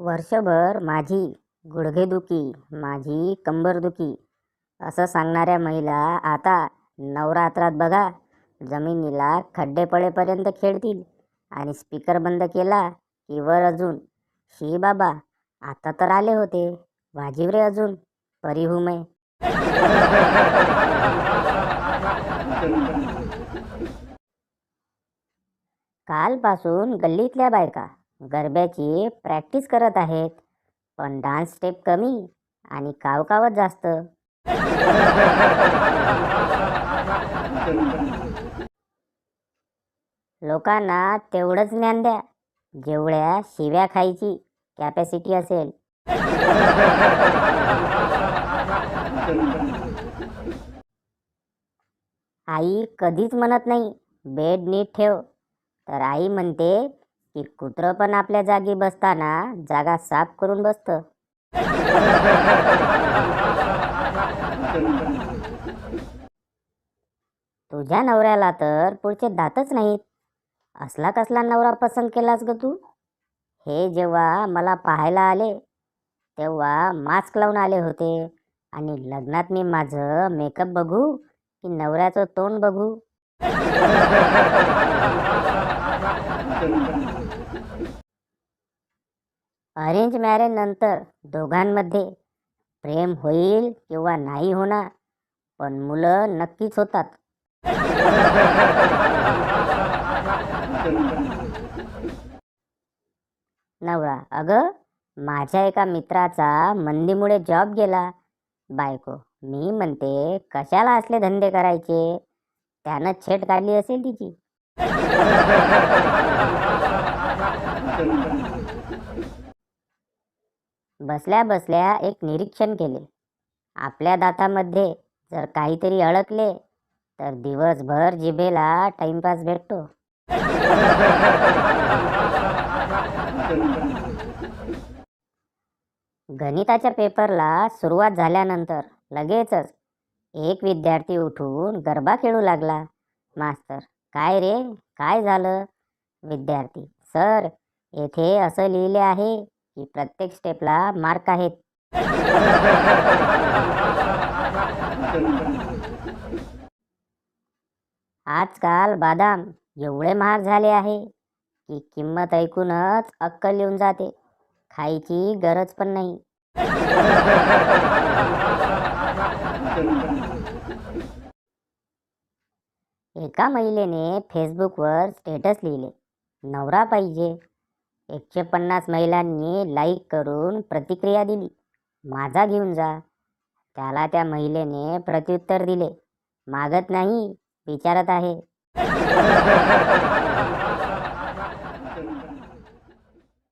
वर्षभर माझी गुडघेदुखी, माझी कंबरदुखी असं सांगणाऱ्या महिला आता नवरात्रात बघा जमिनीला खड्डे पडेपर्यंत खेळतील आणि स्पीकर बंद केला की वर अजून शी बाबा आता तर आले होते वाजीव रे अजून परिहुमय. कालपासून गल्लीतल्या बायका गरब्याची प्रॅक्टिस करत आहेत, पण डान्स स्टेप कमी आणि कावकावत जास्त. लोकांना तेवढंच ज्ञान द्या जेवढ्या शिव्या खायची कॅपॅसिटी असेल. आई कधीच म्हणत नाही बेड नीट ठेव, तर आई म्हणते की कुत्रं पण आपल्या जागी बसताना जागा साफ करून बसतं. तुझ्या नवऱ्याला तर पुढचे दातच नाहीत, असला कसला नवरा पसंत केलास ग तू? हे जेव्हा मला पाहायला आले तेव्हा मास्क लावून आले होते, आणि लग्नात मी माझं मेकअप बघू की नवऱ्याचं तोंड बघू? अरेंज मॅरेज नंतर दोघांमध्ये प्रेम होईल किंवा नाही होणार, पण मुलं नक्कीच होतात. नवरा: अगं माझ्या एका मित्राचा मंदीमुळे जॉब गेला. बायको: मी म्हणते कशाला असले धंदे करायचे, त्यानं छेड काढली असेल तिची. बसल्या बसल्या एक निरीक्षण केले, आपल्या दातामध्ये जर काहीतरी अडकले तर दिवसभर जिभेला टाइमपास भेटतो. गणिताच्या पेपरला सुरुवात झाल्यानंतर लगेचच एक विद्यार्थी उठून गरबा खेळू लागला. मास्तर: काय रे, काय झालं? विद्यार्थी: सर, येथे असं लिहिले आहे की प्रत्येक स्टेपला मार्क आहेत. आजकाल बदाम एवढे महाग झाले आहे की किंमत ऐकूनच अक्कल येऊन जाते, खायची गरज पण नाही. एका महिलेने फेसबुकवर स्टेटस लिहिले, नवरा पाहिजे. 150 महिलांनी लाईक करून प्रतिक्रिया दिली, माझा घेऊन जा. त्याला त्या महिलेने प्रत्युत्तर दिले, मागत नाही, विचारत आहे.